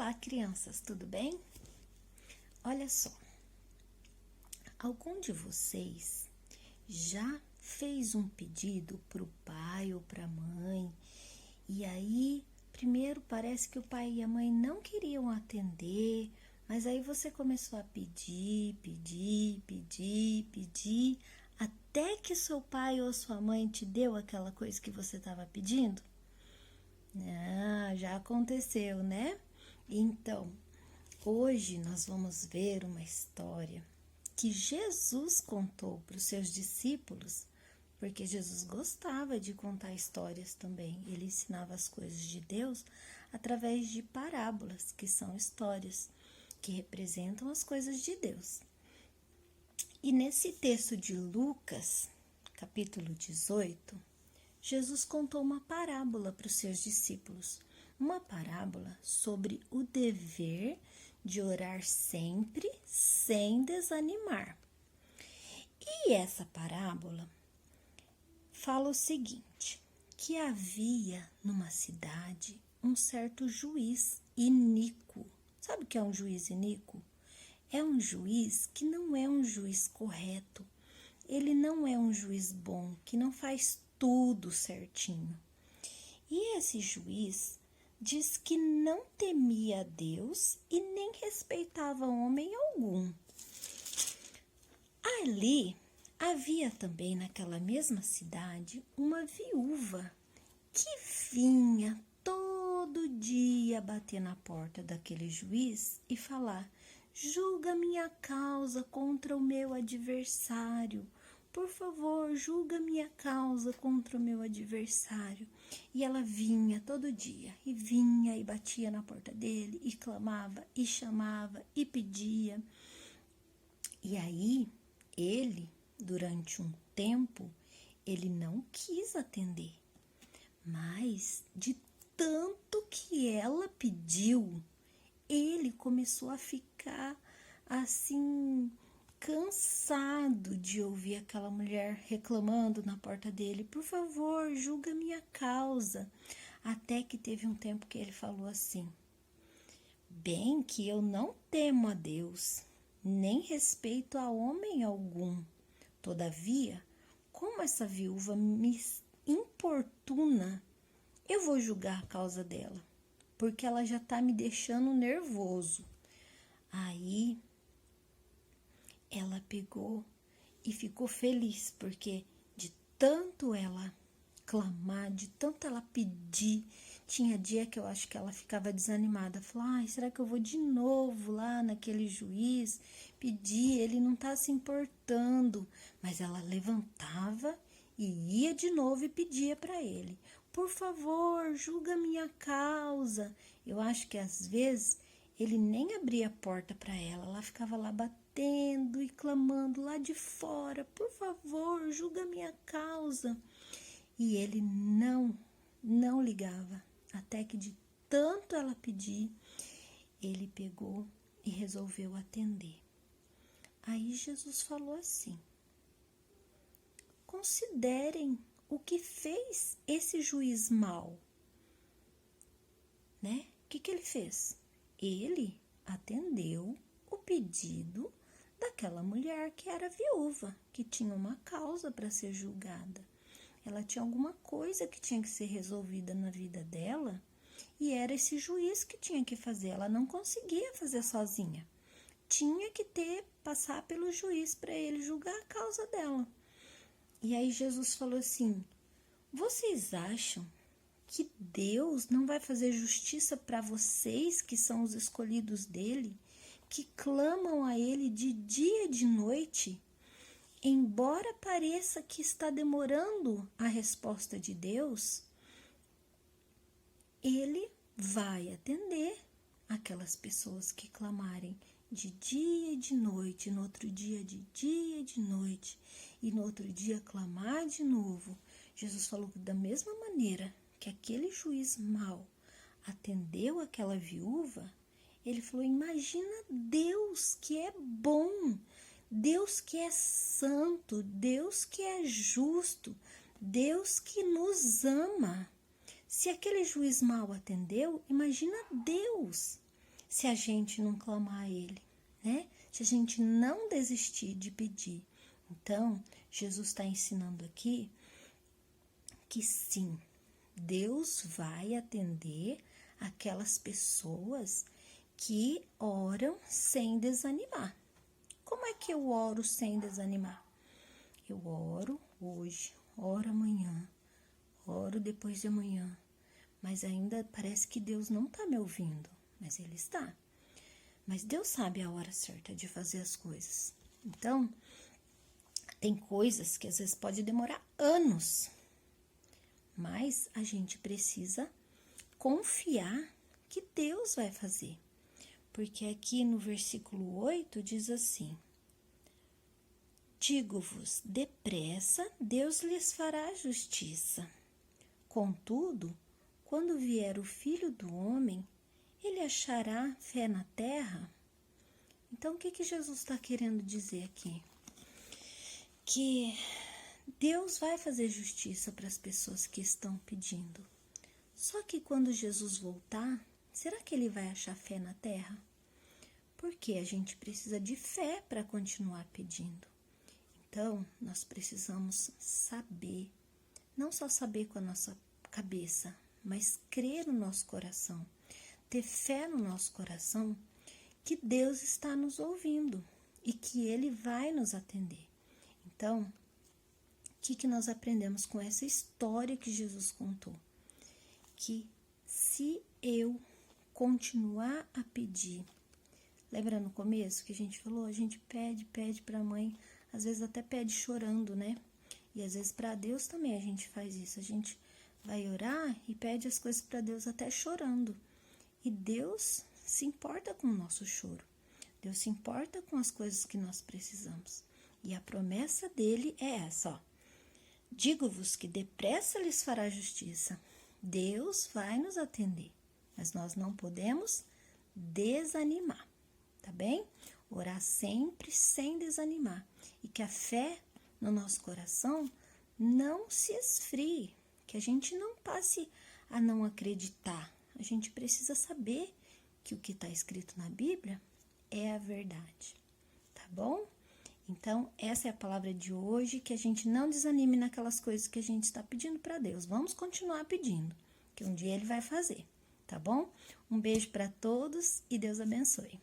Olá, crianças, tudo bem? Olha só, algum de vocês já fez um pedido para o pai ou para a mãe e aí, primeiro parece que o pai e a mãe não queriam atender, mas aí você começou a pedir, até que seu pai ou sua mãe te deu aquela coisa que você estava pedindo? Ah, já aconteceu, né? Então, hoje nós vamos ver uma história que Jesus contou para os seus discípulos, porque Jesus gostava de contar histórias também. Ele ensinava as coisas de Deus através de parábolas, que são histórias que representam as coisas de Deus. E nesse texto de Lucas, capítulo 18, Jesus contou uma parábola para os seus discípulos, uma parábola sobre o dever de orar sempre sem desanimar. E essa parábola fala o seguinte, que havia numa cidade um certo juiz iníquo. Sabe o que é um juiz iníquo? É um juiz que não é um juiz correto. Ele não é um juiz bom, que não faz tudo certinho. E esse juiz diz que não temia a Deus e nem respeitava homem algum. Ali havia também naquela mesma cidade uma viúva que vinha todo dia bater na porta daquele juiz e falar: julga minha causa contra o meu adversário. Por favor, julga minha causa contra o meu adversário. E ela vinha todo dia, e vinha e batia na porta dele, e clamava, e chamava, e pedia. E aí, ele, durante um tempo, ele não quis atender. Mas, de tanto que ela pediu, ele começou a ficar assim, cansado de ouvir aquela mulher reclamando na porta dele: por favor, julga minha causa. Até que teve um tempo que ele falou assim: bem que eu não temo a Deus, nem respeito a homem algum. Todavia, como essa viúva me importuna, eu vou julgar a causa dela, porque ela já está me deixando nervoso. Aí, ela pegou e ficou feliz, porque de tanto ela clamar, de tanto ela pedir, tinha dia que eu acho que ela ficava desanimada. Falou: ai, será que eu vou de novo lá naquele juiz pedir? Ele não tá se importando. Mas ela levantava e ia de novo e pedia para ele: por favor, julga minha causa. Eu acho que às vezes ele nem abria a porta para ela, ela ficava lá batendo e clamando lá de fora: por favor, julga minha causa. E ele não ligava, até que de tanto ela pedir, ele pegou e resolveu atender. Aí Jesus falou assim: considerem o que fez esse juiz mau, né? O que ele fez? Ele atendeu o pedido daquela mulher que era viúva, que tinha uma causa para ser julgada. Ela tinha alguma coisa que tinha que ser resolvida na vida dela e era esse juiz que tinha que fazer. Ela não conseguia fazer sozinha. Tinha que passar pelo juiz para ele julgar a causa dela. E aí Jesus falou assim: vocês acham que Deus não vai fazer justiça para vocês que são os escolhidos dele, que clamam a ele de dia e de noite? Embora pareça que está demorando a resposta de Deus, ele vai atender aquelas pessoas que clamarem de dia e de noite, no outro dia de dia e de noite, e no outro dia clamar de novo. Jesus falou que da mesma maneira que aquele juiz mau atendeu aquela viúva, ele falou: imagina Deus que é bom, Deus que é santo, Deus que é justo, Deus que nos ama. Se aquele juiz mau atendeu, imagina Deus. se a gente não clamar a Ele, né? Se a gente não desistir de pedir. Então, Jesus está ensinando aqui que sim, Deus vai atender aquelas pessoas que oram sem desanimar. Como é que eu oro sem desanimar? Eu oro hoje, oro amanhã, oro depois de amanhã, mas ainda parece que Deus não está me ouvindo, mas Ele está. Mas Deus sabe a hora certa de fazer as coisas. Então, tem coisas que às vezes pode demorar anos, mas a gente precisa confiar que Deus vai fazer. Porque aqui no versículo 8 diz assim: digo-vos, depressa Deus lhes fará justiça. Contudo, quando vier o Filho do Homem, ele achará fé na terra? Então, o que Jesus está querendo dizer aqui? Que Deus vai fazer justiça para as pessoas que estão pedindo. Só que quando Jesus voltar, será que ele vai achar fé na terra? Porque a gente precisa de fé para continuar pedindo. Então, nós precisamos saber, não só saber com a nossa cabeça, mas crer no nosso coração, ter fé no nosso coração que Deus está nos ouvindo e que Ele vai nos atender. Então, o que nós aprendemos com essa história que Jesus contou? Que se eu continuar a pedir, lembra no começo que a gente falou? A gente pede para a mãe, às vezes até pede chorando, né? E às vezes para Deus também a gente faz isso. A gente vai orar e pede as coisas para Deus até chorando. E Deus se importa com o nosso choro. Deus se importa com as coisas que nós precisamos. E a promessa dele é essa, ó. Digo-vos que depressa lhes fará justiça. Deus vai nos atender, mas nós não podemos desanimar, tá bem? Orar sempre sem desanimar. E que a fé no nosso coração não se esfrie, que a gente não passe a não acreditar. A gente precisa saber que o que está escrito na Bíblia é a verdade, tá bom? Então, essa é a palavra de hoje, que a gente não desanime naquelas coisas que a gente está pedindo para Deus. Vamos continuar pedindo, que um dia Ele vai fazer, tá bom? Um beijo para todos e Deus abençoe.